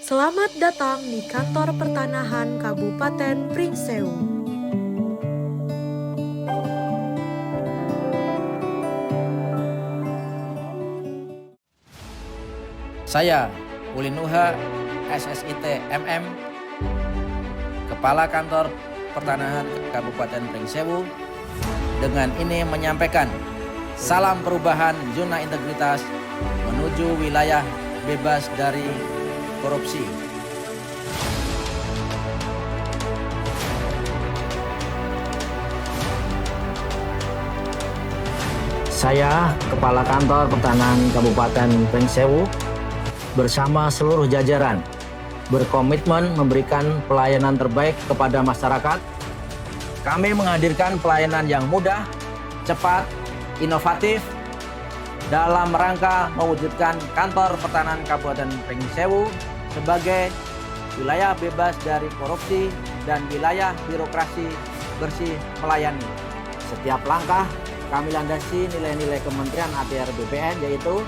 Selamat datang di Kantor Pertanahan Kabupaten Pringsewu. Saya, Ulin Nuha, SSIT MM, Kepala Kantor Pertanahan Kabupaten Pringsewu, dengan ini menyampaikan salam perubahan zona integritas menuju wilayah bebas dari korupsi. Saya, Kepala Kantor Pertanahan Kabupaten Pringsewu, bersama seluruh jajaran, berkomitmen memberikan pelayanan terbaik kepada masyarakat. Kami menghadirkan pelayanan yang mudah, cepat, inovatif, dalam rangka mewujudkan Kantor Pertanahan Kabupaten Pringsewu sebagai wilayah bebas dari korupsi dan wilayah birokrasi bersih melayani. Setiap langkah kami landasi nilai-nilai Kementerian ATR BPN, yaitu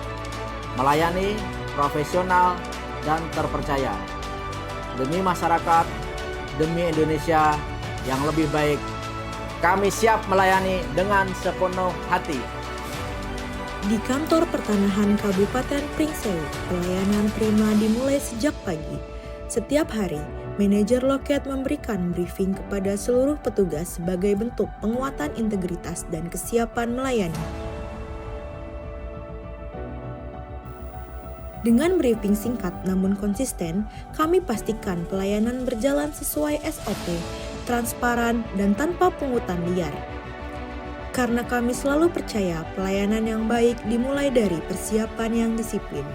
melayani, profesional, dan terpercaya. Demi masyarakat, demi Indonesia yang lebih baik, kami siap melayani dengan sepenuh hati. Di Kantor Pertanahan Kabupaten Pringsewu, pelayanan prima dimulai sejak pagi. Setiap hari, manajer loket memberikan briefing kepada seluruh petugas sebagai bentuk penguatan integritas dan kesiapan melayani. Dengan briefing singkat namun konsisten, kami pastikan pelayanan berjalan sesuai SOP, transparan, dan tanpa pungutan liar. Karena kami selalu percaya pelayanan yang baik dimulai dari persiapan yang disiplin.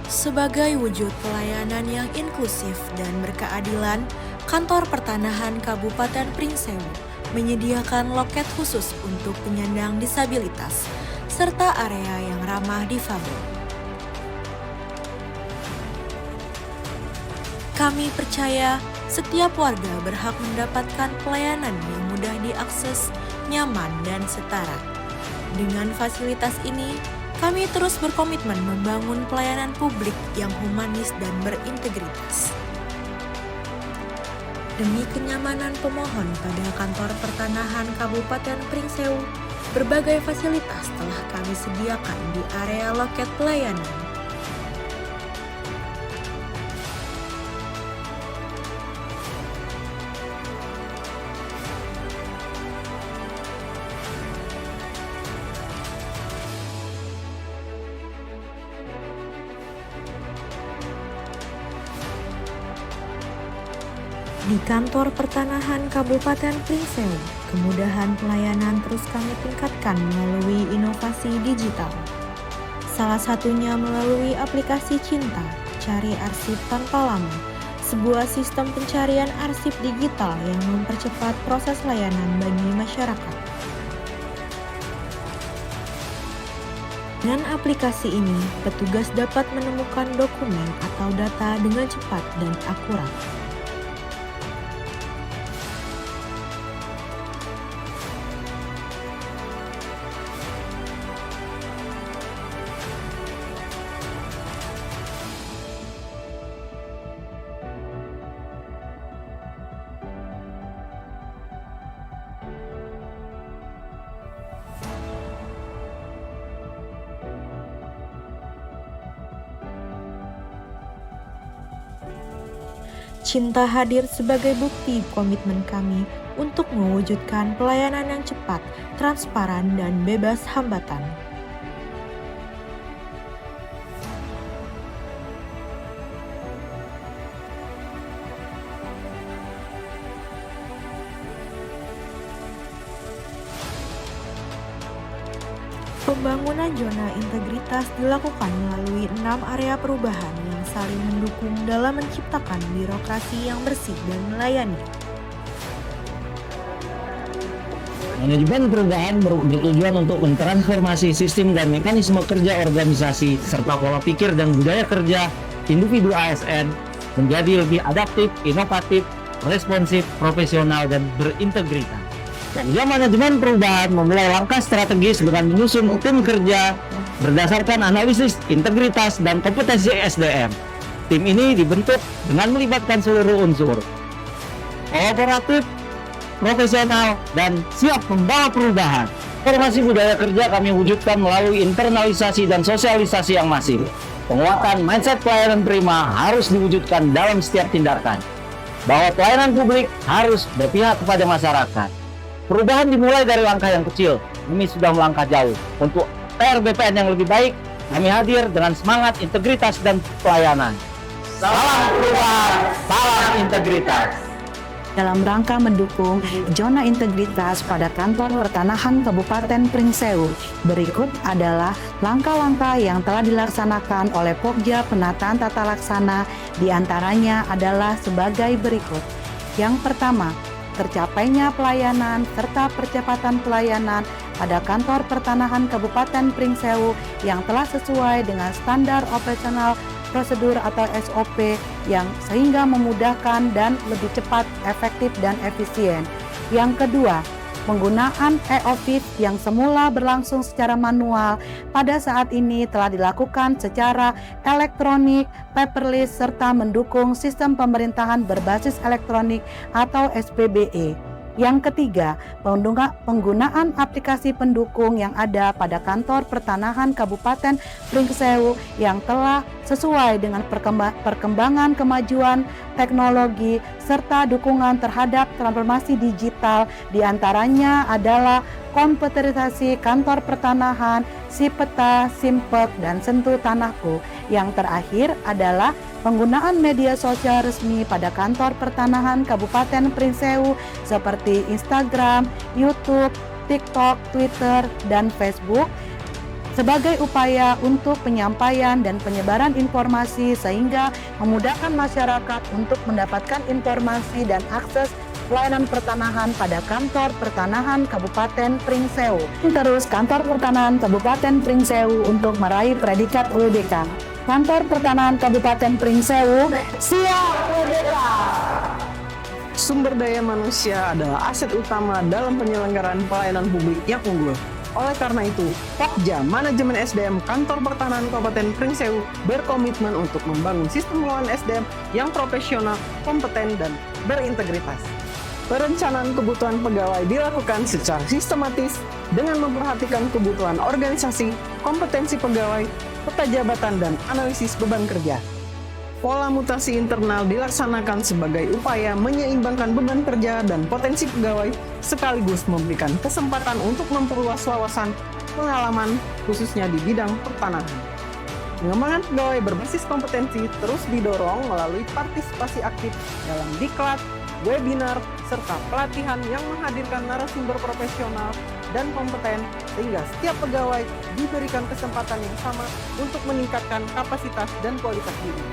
Sebagai wujud pelayanan yang inklusif dan berkeadilan, Kantor Pertanahan Kabupaten Pringsewu menyediakan loket khusus untuk penyandang disabilitas, serta area yang ramah difabel. Kami percaya setiap warga berhak mendapatkan pelayanan yang mudah diakses, nyaman, dan setara. Dengan fasilitas ini, kami terus berkomitmen membangun pelayanan publik yang humanis dan berintegritas. Demi kenyamanan pemohon pada Kantor Pertanahan Kabupaten Pringsewu, berbagai fasilitas telah kami sediakan di area loket pelayanan. Di Kantor Pertanahan Kabupaten Pringsewu, kemudahan pelayanan terus kami tingkatkan melalui inovasi digital. Salah satunya melalui aplikasi Cinta, Cari Arsip Tanpa Lama, sebuah sistem pencarian arsip digital yang mempercepat proses layanan bagi masyarakat. Dengan aplikasi ini, petugas dapat menemukan dokumen atau data dengan cepat dan akurat. Cinta hadir sebagai bukti komitmen kami untuk mewujudkan pelayanan yang cepat, transparan, dan bebas hambatan. Pembangunan zona integritas dilakukan melalui 6 area perubahan yang saling mendukung dalam menciptakan birokrasi yang bersih dan melayani. Manajemen perubahan bertujuan untuk mentransformasi sistem dan mekanisme kerja organisasi serta pola pikir dan budaya kerja individu ASN menjadi lebih adaptif, inovatif, responsif, profesional, dan berintegritas. Kerja manajemen perubahan memulai langkah strategis dengan menyusun tim kerja berdasarkan analisis integritas dan kompetensi SDM. Tim ini dibentuk dengan melibatkan seluruh unsur kooperatif, profesional, dan siap membawa perubahan. Formasi budaya kerja kami wujudkan melalui internalisasi dan sosialisasi yang masif. Penguatan mindset pelayanan prima harus diwujudkan dalam setiap tindakan. Bahwa pelayanan publik harus berpihak kepada masyarakat. Perubahan dimulai dari langkah yang kecil. Kami sudah melangkah jauh. Untuk PRBPN yang lebih baik, kami hadir dengan semangat integritas dan pelayanan. Salam perubahan, salam integritas. Dalam rangka mendukung zona integritas pada kantor pertanahan Kabupaten Pringsewu, berikut adalah langkah-langkah yang telah dilaksanakan oleh Pokja Penataan Tata Laksana, diantaranya adalah sebagai berikut. Yang pertama, tercapainya pelayanan serta percepatan pelayanan pada kantor pertanahan Kabupaten Pringsewu yang telah sesuai dengan standar operasional prosedur atau SOP yang sehingga memudahkan dan lebih cepat, efektif, dan efisien. Yang kedua, penggunaan e-office yang semula berlangsung secara manual pada saat ini telah dilakukan secara elektronik, paperless, serta mendukung sistem pemerintahan berbasis elektronik atau SPBE. Yang ketiga, penggunaan aplikasi pendukung yang ada pada kantor pertanahan Kabupaten Pringsewu yang telah sesuai dengan perkembangan kemajuan teknologi serta dukungan terhadap transformasi digital, diantaranya adalah komputerisasi kantor pertanahan, Sipeta, Simpek, dan Sentuh Tanahku. Yang terakhir adalah penggunaan media sosial resmi pada kantor pertanahan Kabupaten Pringsewu seperti Instagram, YouTube, TikTok, Twitter, dan Facebook sebagai upaya untuk penyampaian dan penyebaran informasi sehingga memudahkan masyarakat untuk mendapatkan informasi dan akses pelayanan pertanahan pada kantor pertanahan Kabupaten Pringsewu. Terus kantor pertanahan Kabupaten Pringsewu untuk meraih predikat UBK. Kantor Pertanahan Kabupaten Pringsewu siap merdeka. Sumber daya manusia adalah aset utama dalam penyelenggaraan pelayanan publik yang unggul. Oleh karena itu, Pokja Manajemen SDM Kantor Pertanahan Kabupaten Pringsewu berkomitmen untuk membangun sistem pengelolaan SDM yang profesional, kompeten, dan berintegritas. Perencanaan kebutuhan pegawai dilakukan secara sistematis dengan memperhatikan kebutuhan organisasi, kompetensi pegawai, peta jabatan, dan analisis beban kerja. Pola mutasi internal dilaksanakan sebagai upaya menyeimbangkan beban kerja dan potensi pegawai, sekaligus memberikan kesempatan untuk memperluas wawasan pengalaman, khususnya di bidang pertanahan. Pengembangan pegawai berbasis kompetensi terus didorong melalui partisipasi aktif dalam diklat, webinar, serta pelatihan yang menghadirkan narasumber profesional dan kompeten sehingga setiap pegawai diberikan kesempatan yang sama untuk meningkatkan kapasitas dan kualitas diri.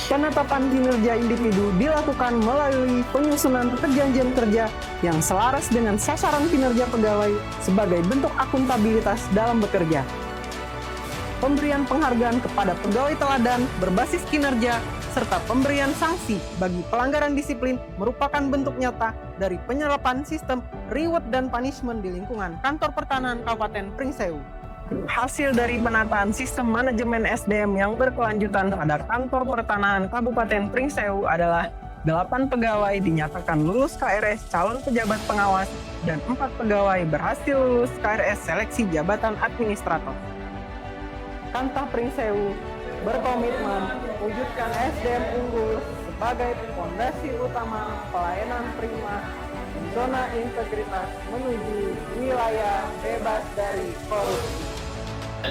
Penetapan kinerja individu dilakukan melalui penyusunan perjanjian kerja yang selaras dengan sasaran kinerja pegawai sebagai bentuk akuntabilitas dalam bekerja. Pemberian penghargaan kepada pegawai teladan berbasis kinerja serta pemberian sanksi bagi pelanggaran disiplin merupakan bentuk nyata dari penyerapan sistem reward dan punishment di lingkungan kantor pertanahan Kabupaten Pringsewu. Hasil dari penataan sistem manajemen SDM yang berkelanjutan pada kantor pertanahan Kabupaten Pringsewu adalah 8 pegawai dinyatakan lulus KRS calon pejabat pengawas dan 4 pegawai berhasil lulus KRS seleksi jabatan administrator. Kantor Pringsewu berkomitmen mewujudkan SDM unggul sebagai fondasi utama pelayanan prima zona integritas menuju wilayah bebas dari korupsi.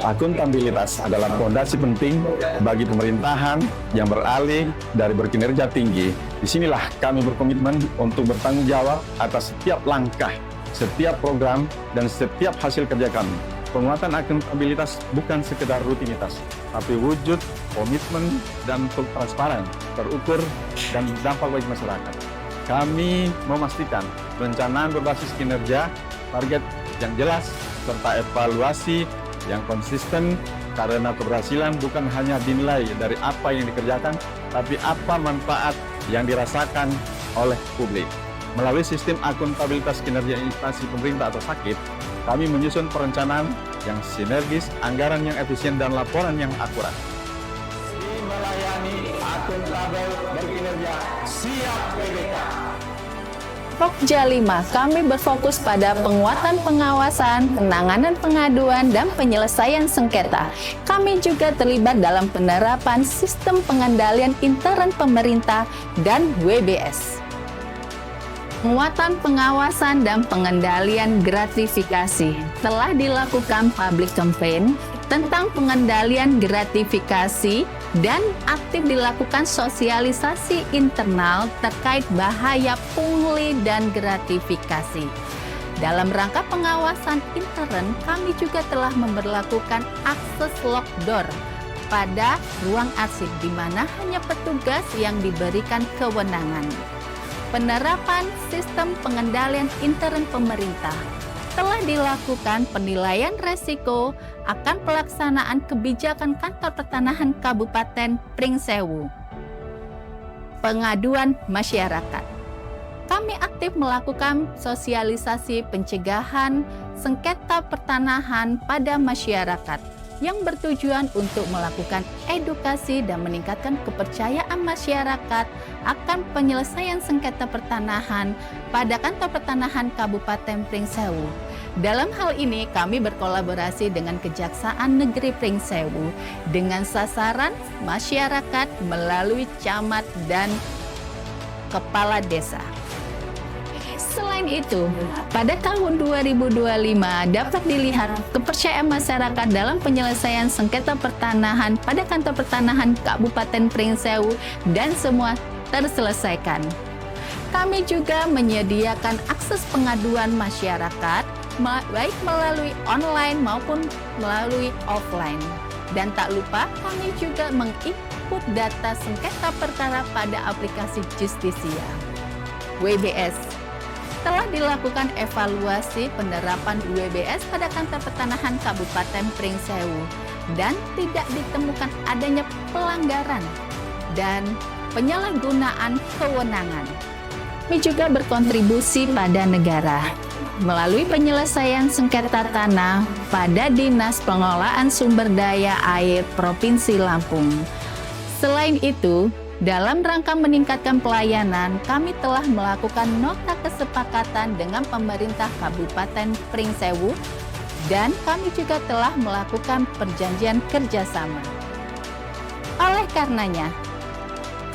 Akuntabilitas adalah fondasi penting bagi pemerintahan yang beralih dari berkinerja tinggi. Disinilah kami berkomitmen untuk bertanggung jawab atas setiap langkah, setiap program, dan setiap hasil kerja kami. Penguatan akuntabilitas bukan sekedar rutinitas, tapi wujud komitmen dan transparan, terukur, dan berdampak bagi masyarakat. Kami memastikan perencanaan berbasis kinerja, target yang jelas, serta evaluasi yang konsisten karena keberhasilan bukan hanya dinilai dari apa yang dikerjakan, tapi apa manfaat yang dirasakan oleh publik. Melalui sistem akuntabilitas kinerja instansi pemerintah atau SAKIP, kami menyusun perencanaan yang sinergis, anggaran yang efisien, dan laporan yang akurat. Melayani akuntabel berkinerja, siap PBK. Pokja 5, kami berfokus pada penguatan pengawasan, penanganan pengaduan, dan penyelesaian sengketa. Kami juga terlibat dalam penerapan sistem pengendalian intern pemerintah dan WBS. Penguatan pengawasan dan pengendalian gratifikasi. Telah dilakukan public campaign tentang pengendalian gratifikasi dan aktif dilakukan sosialisasi internal terkait bahaya pungli dan gratifikasi. Dalam rangka pengawasan intern, kami juga telah memberlakukan akses lock door pada ruang arsip di mana hanya petugas yang diberikan kewenangan. Penerapan sistem pengendalian intern pemerintah. Telah dilakukan penilaian resiko akan pelaksanaan kebijakan Kantor Pertanahan Kabupaten Pringsewu. Pengaduan masyarakat. Kami aktif melakukan sosialisasi pencegahan sengketa pertanahan pada masyarakat yang bertujuan untuk melakukan edukasi dan meningkatkan kepercayaan masyarakat akan penyelesaian sengketa pertanahan pada Kantor Pertanahan Kabupaten Pringsewu. Dalam hal ini, kami berkolaborasi dengan Kejaksaan Negeri Pringsewu dengan sasaran masyarakat melalui camat dan kepala desa. Selain itu, pada tahun 2025 dapat dilihat kepercayaan masyarakat dalam penyelesaian sengketa pertanahan pada Kantor Pertanahan Kabupaten Pringsewu dan semua terselesaikan. Kami juga menyediakan akses pengaduan masyarakat baik melalui online maupun melalui offline. Dan tak lupa kami juga menginput data sengketa perkara pada aplikasi Justisia. WBS. Telah dilakukan evaluasi penerapan WBS pada Kantor Pertanahan Kabupaten Pringsewu dan tidak ditemukan adanya pelanggaran dan penyalahgunaan kewenangan. Kami juga berkontribusi pada negara melalui penyelesaian sengketa tanah pada Dinas Pengelolaan Sumber Daya Air Provinsi Lampung. Selain itu, dalam rangka meningkatkan pelayanan, kami telah melakukan nota kesepakatan dengan pemerintah Kabupaten Pringsewu dan kami juga telah melakukan perjanjian kerjasama. Oleh karenanya,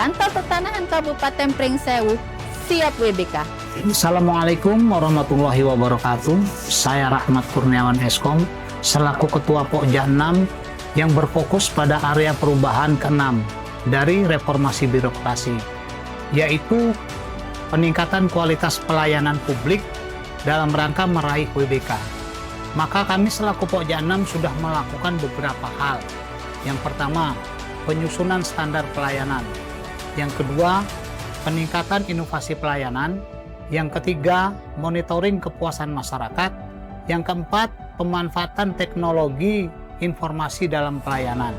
Kantor Pertanahan Kabupaten Pringsewu siap WBK. Assalamualaikum warahmatullahi wabarakatuh. Saya Rahmat Kurniawan Eskom, selaku Ketua Pokja 6 yang berfokus pada area perubahan ke-6 dari reformasi birokrasi, yaitu peningkatan kualitas pelayanan publik dalam rangka meraih WBK. Maka kami selaku Pokja 6 sudah melakukan beberapa hal. Yang pertama, penyusunan standar pelayanan. Yang kedua, peningkatan inovasi pelayanan. Yang ketiga, monitoring kepuasan masyarakat. Yang keempat, pemanfaatan teknologi informasi dalam pelayanan.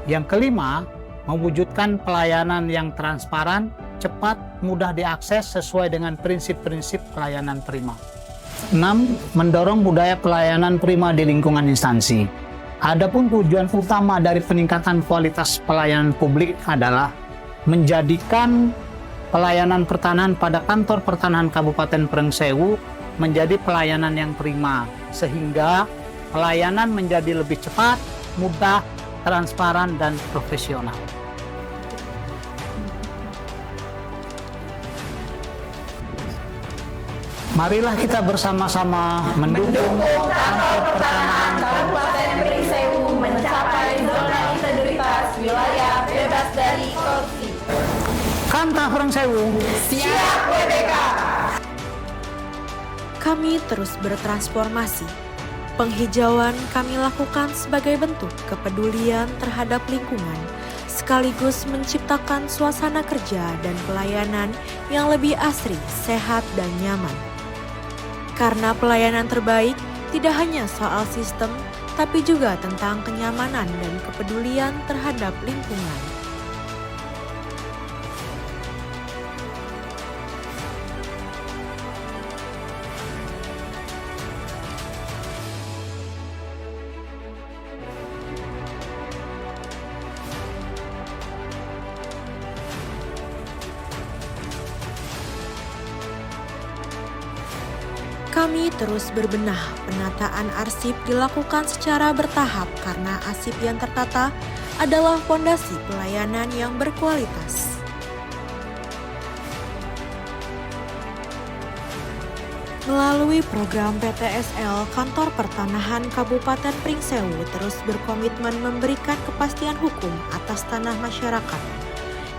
Yang kelima, mewujudkan pelayanan yang transparan, cepat, mudah diakses sesuai dengan prinsip-prinsip pelayanan prima. 6. Mendorong budaya pelayanan prima di lingkungan instansi. Adapun tujuan utama dari peningkatan kualitas pelayanan publik adalah menjadikan pelayanan pertanahan pada Kantor Pertanahan Kabupaten Pringsewu menjadi pelayanan yang prima, sehingga pelayanan menjadi lebih cepat, mudah, transparan, dan profesional. Marilah kita bersama-sama mendukung Kantor Pertanahan Kabupaten Pringsewu mencapai zona integritas wilayah bebas dari korupsi. Kantor Pringsewu Siap WBK. Kami terus bertransformasi. Penghijauan kami lakukan sebagai bentuk kepedulian terhadap lingkungan, sekaligus menciptakan suasana kerja dan pelayanan yang lebih asri, sehat, dan nyaman. Karena pelayanan terbaik tidak hanya soal sistem, tapi juga tentang kenyamanan dan kepedulian terhadap lingkungan. Kami terus berbenah, penataan arsip dilakukan secara bertahap karena arsip yang tertata adalah fondasi pelayanan yang berkualitas. Melalui program PTSL, Kantor Pertanahan Kabupaten Pringsewu terus berkomitmen memberikan kepastian hukum atas tanah masyarakat.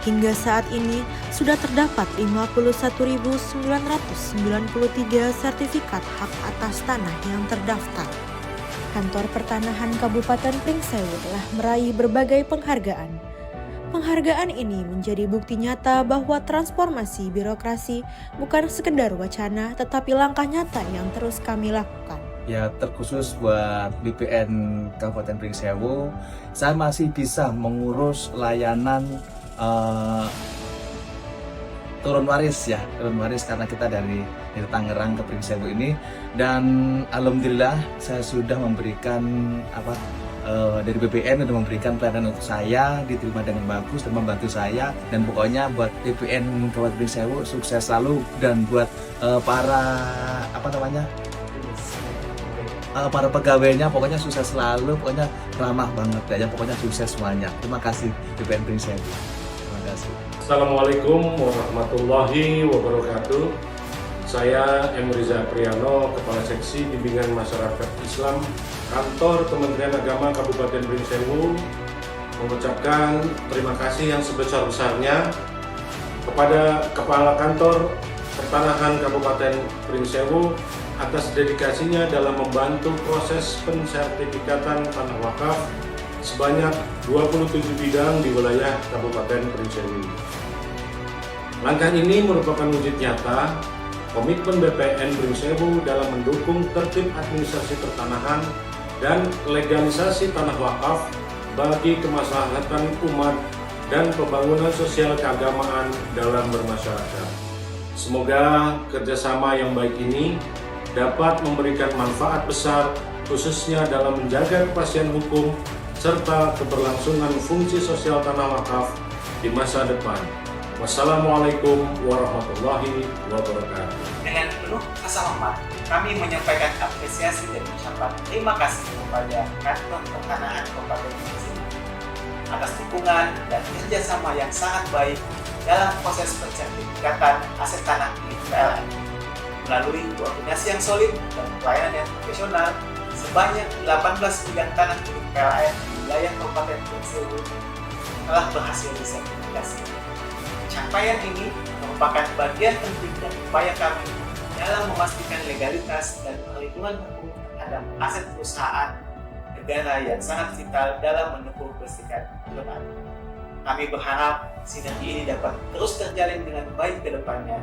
Hingga saat ini, sudah terdapat 51.993 sertifikat hak atas tanah yang terdaftar. Kantor Pertanahan Kabupaten Pringsewu telah meraih berbagai penghargaan. Penghargaan ini menjadi bukti nyata bahwa transformasi birokrasi bukan sekedar wacana, tetapi langkah nyata yang terus kami lakukan. Ya, terkhusus buat BPN Kabupaten Pringsewu, saya masih bisa mengurus layanan turun waris karena kita dari Tangerang ke Pringsewu ini, dan alhamdulillah saya sudah memberikan dari BPN sudah memberikan pelayanan untuk saya, diterima dengan bagus dan membantu saya, dan pokoknya buat BPN Kabupaten Pringsewu sukses selalu, dan buat para pegawainya pokoknya sukses selalu, pokoknya ramah banget ya, pokoknya sukses semuanya. Terima kasih BPN Pringsewu. Terima kasih. Assalamualaikum warahmatullahi wabarakatuh. Saya M. Riza Priano, Kepala Seksi Bimbingan Masyarakat Islam Kantor Kementerian Agama Kabupaten Pringsewu, mengucapkan terima kasih yang sebesar-besarnya kepada Kepala Kantor Pertanahan Kabupaten Pringsewu atas dedikasinya dalam membantu proses pensertifikatan tanah wakaf sebanyak 27 bidang di wilayah Kabupaten Pringsewu. Langkah ini merupakan wujud nyata komitmen BPN Pringsewu dalam mendukung tertib administrasi pertanahan dan legalisasi tanah wakaf bagi kemaslahatan umat dan pembangunan sosial keagamaan dalam bermasyarakat. Semoga kerjasama yang baik ini dapat memberikan manfaat besar, khususnya dalam menjaga kepastian hukum serta keberlangsungan fungsi sosial tanah wakaf di masa depan. Wassalamualaikum warahmatullahi wabarakatuh. Dengan penuh rasa hormat, kami menyampaikan apresiasi dan ucapan terima kasih kepada Kantor Pertanahan Kabupaten Pringsewu atas dukungan dan kerjasama yang sangat baik dalam proses pensertifikatan aset tanah milik PLN. Melalui koordinasi yang solid dan pelayanan yang profesional, sebanyak 18 bidang tanah milik PLN di wilayah Kabupaten Pringsewu telah berhasil disertifikasi. Capaian ini merupakan bagian penting dari upaya kami dalam memastikan legalitas dan perlindungan hukum terhadap aset perusahaan negara yang sangat vital dalam mendukung kebersihan kedepan. Kami berharap sinergi ini dapat terus terjalin dengan baik ke depannya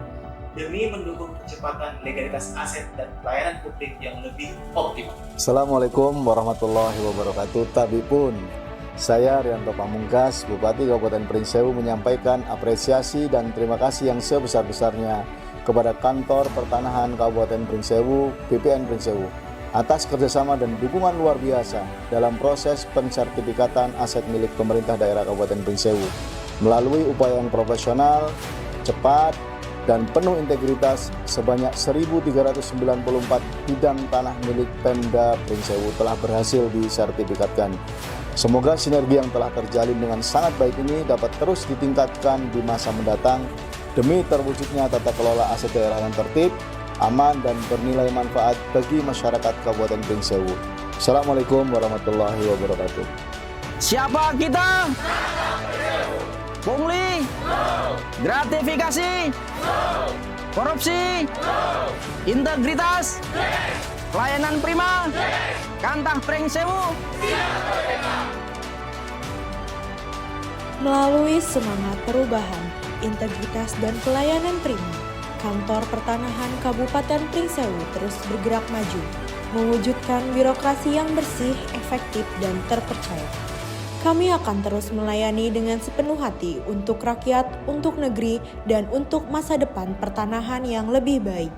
demi mendukung percepatan legalitas aset dan pelayanan publik yang lebih optimal. Assalamualaikum warahmatullahi wabarakatuh. Tabipun, saya Rianto Pamungkas, Bupati Kabupaten Pringsewu, menyampaikan apresiasi dan terima kasih yang sebesar-besarnya kepada Kantor Pertanahan Kabupaten Pringsewu, BPN Pringsewu, atas kerjasama dan dukungan luar biasa dalam proses pensertifikatan aset milik pemerintah daerah Kabupaten Pringsewu. Melalui upaya yang profesional, cepat, dan penuh integritas, sebanyak 1.394 bidang tanah milik Pemda Pringsewu telah berhasil disertifikatkan. Semoga sinergi yang telah terjalin dengan sangat baik ini dapat terus ditingkatkan di masa mendatang demi terwujudnya tata kelola aset daerah yang tertib, aman, dan bernilai manfaat bagi masyarakat Kabupaten Pringsewu. Assalamualaikum warahmatullahi wabarakatuh. Siapa kita? Pungli? Gratifikasi? Korupsi? Integritas? Pelayanan prima? Kantah Pringsewu? Melalui semangat perubahan, integritas, dan pelayanan prima, Kantor Pertanahan Kabupaten Pringsewu terus bergerak maju, mewujudkan birokrasi yang bersih, efektif, dan terpercaya. Kami akan terus melayani dengan sepenuh hati untuk rakyat, untuk negeri, dan untuk masa depan pertanahan yang lebih baik.